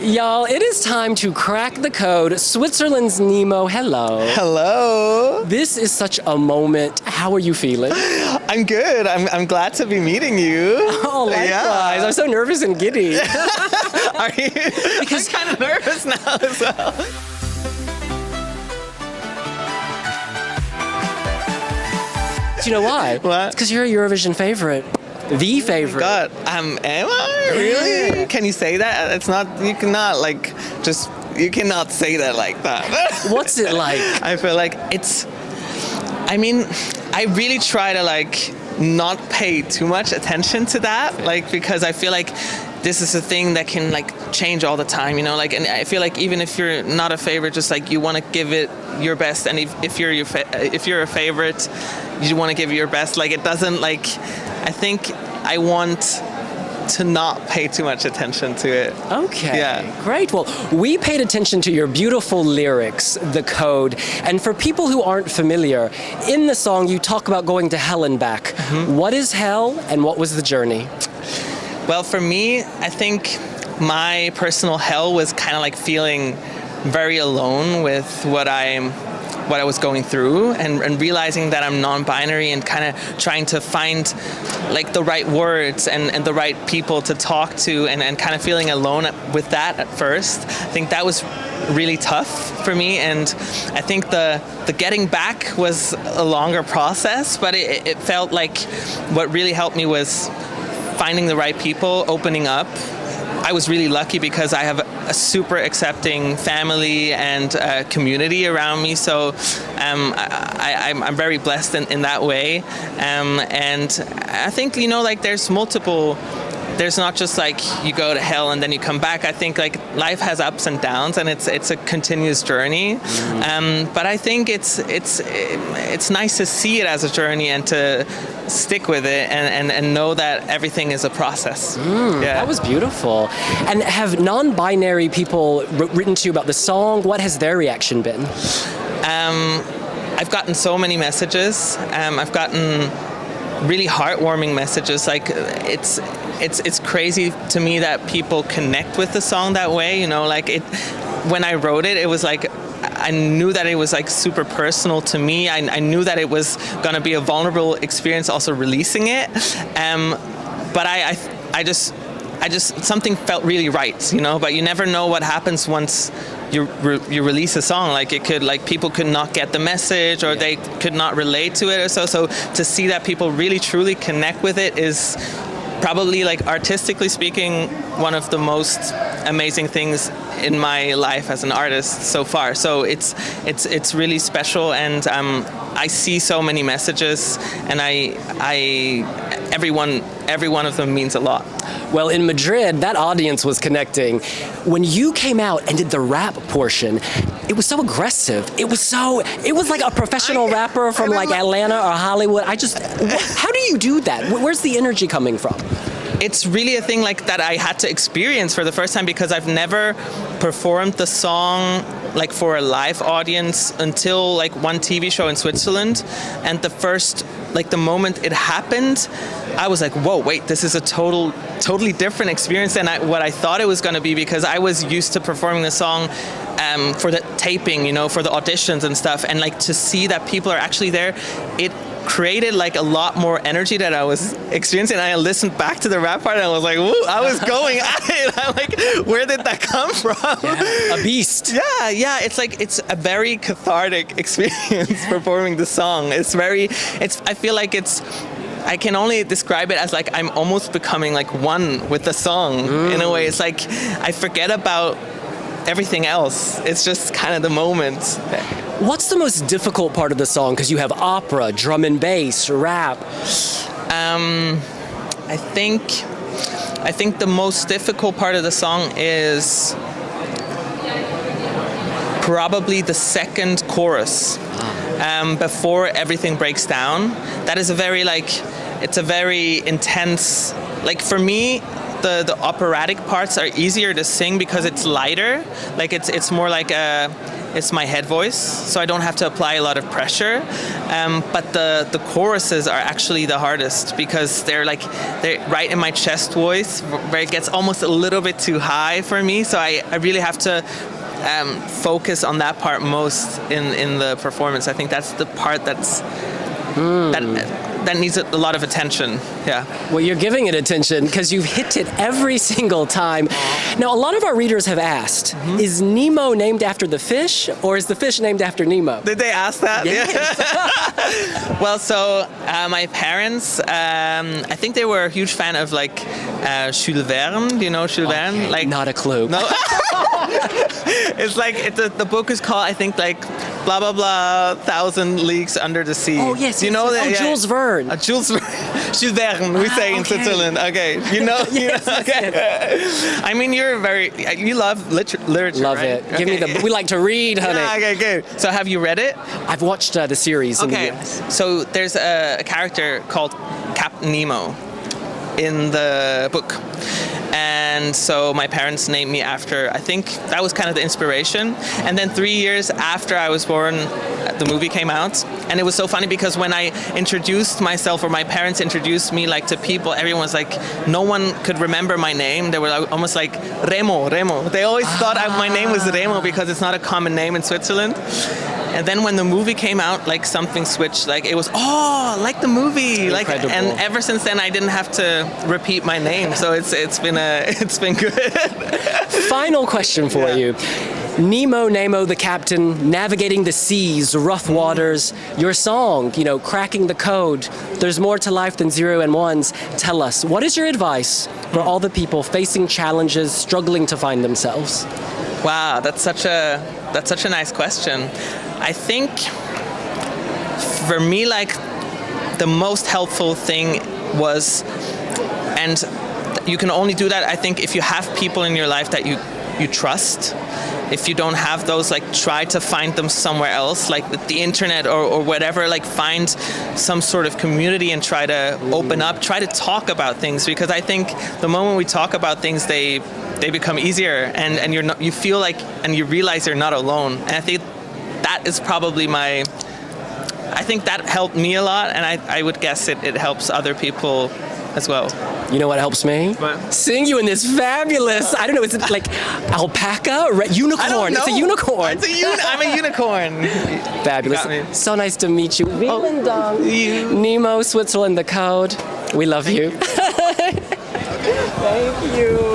Y'all, it is time to crack the code. Switzerland's Nemo, hello. Hello. This is such a moment. How are you feeling? I'm good. I'm glad to be meeting you. Oh, likewise. Yeah. I'm so nervous and giddy. Are you? Because I'm kind of nervous now as well. Do you know why? What? It's because you're a Eurovision favorite. The favorite. God, am I? Really? Yeah. Can you say that? It's not, you cannot you cannot say that like that. What's it like? I feel like I really try to not pay too much attention to that, because I feel like this is a thing that can change all the time, and I feel like even if you're not a favorite, just you want to give it your best, and if you're a favorite, you want to give it your best. It doesn't I think I want to not pay too much attention to it. Okay, Yeah. Great. Well, we paid attention to your beautiful lyrics, the code. And for people who aren't familiar, in the song you talk about going to hell and back. Mm-hmm. What is hell and what was the journey? Well, for me, I think my personal hell was kind of feeling very alone with what I was going through, and realizing that I'm non-binary, and kind of trying to find the right words and the right people to talk to, and kind of feeling alone with that at first. I think that was really tough for me, and I think the getting back was a longer process, but it felt like what really helped me was finding the right people, opening up. I was really lucky because I have a super accepting family and community around me, so I'm very blessed in that way. And I think there's not just you go to hell and then you come back. I think life has ups and downs, and it's a continuous journey. But I think it's nice to see it as a journey and to stick with it and know that everything is a process. Yeah. That was beautiful. And have non-binary people written to you about the song? What has their reaction been? I've gotten so many messages. I've gotten really heartwarming messages. It's crazy to me that people connect with the song that way. When I wrote it, it was I knew that it was super personal to me. I knew that it was gonna be a vulnerable experience also releasing it. But I just something felt really right, but you never know what happens once you release a song. It could people could not get the message, or they could not relate to it or so to see that people really truly connect with it is probably artistically speaking one of the most amazing things in my life as an artist so far. So it's really special, and I see so many messages, and every one of them means a lot. Well, in Madrid, that audience was connecting. When you came out and did the rap portion, it was so aggressive. It was like a professional rapper from Atlanta or Hollywood. How do you do that? Where's the energy coming from? It's really a thing that I had to experience for the first time, because I've never performed the song for a live audience until one TV show in Switzerland. And the first the moment it happened, I was whoa, wait, this is a totally different experience than what I thought it was going to be, because I was used to performing the song for the taping, for the auditions and stuff, and to see that people are actually there, it created a lot more energy that I was experiencing. And I listened back to the rap part, and I was woo, I was going at it. I'm where did that come from? Yeah, a beast. Yeah. It's a very cathartic experience performing the song. I feel I can only describe it as I'm almost becoming one with the song in a way. It's I forget about everything else. It's just kind of the moment. What's the most difficult part of the song? Because you have opera, drum and bass, rap. I think the most difficult part of the song is probably the second chorus, before everything breaks down. That is a very it's a very intense. For me, the operatic parts are easier to sing because it's lighter. Like it's more like it's my head voice, so I don't have to apply a lot of pressure. But the choruses are actually the hardest because they're right in my chest voice, where it gets almost a little bit too high for me. So I really have to focus on that part most in the performance. I think that's the part that needs a lot of attention. Yeah. Well, you're giving it attention because you've hit it every single time. Now, a lot of our readers have asked, is Nemo named after the fish, or is the fish named after Nemo? Did they ask that? Yes. Yeah. Well, so my parents, I think they were a huge fan of like Jules Verne. Do you know Jules Verne? Okay, Like, not a clue. no. It's like the book is called, I think, like blah blah blah, 1,000 Leagues Under the Sea. Oh yes, you know that. Oh, Jules Verne. Jules Verne. We say in okay. Switzerland. Okay, you know. Yes, Okay. I mean, you love literature. Love right? it. Give me we like to read, honey. Yeah, okay, good. So have you read it? I've watched the series in the Okay. US. So there's a character called Captain Nemo in the book. And so my parents named me after, I think that was kind of the inspiration. And then 3 years after I was born, the movie came out. And it was so funny because when I introduced myself, or my parents introduced me like to people, everyone was like, no one could remember my name. They were almost like Remo. They always thought my name was Remo because it's not a common name in Switzerland. And then when the movie came out, like something switched. Like it was, like the movie. Like, and ever since then, I didn't have to repeat my name. So it's been good. Final question for you. Nemo, the captain, navigating the seas, rough waters. Your song, cracking the code. There's more to life than 0 and 1s. Tell us, what is your advice for all the people facing challenges, struggling to find themselves? Wow, that's such a nice question. I think for me, like the most helpful thing was, and you can only do that, I think, if you have people in your life that you trust. If you don't have those, like try to find them somewhere else, like with the internet or whatever, like find some sort of community and try to open up, try to talk about things, because I think the moment we talk about things, they become easier, and you feel like, and you realize you're not alone. And I think that is probably I think that helped me a lot, and I would guess it helps other people as well. You know what helps me? What? Seeing you in this fabulous, I don't know, is it like alpaca? Unicorn. I don't know. It's a unicorn. I'm a unicorn. Fabulous. You got me. So nice to meet you. Nemo, Switzerland, the code. We love you. Thank you.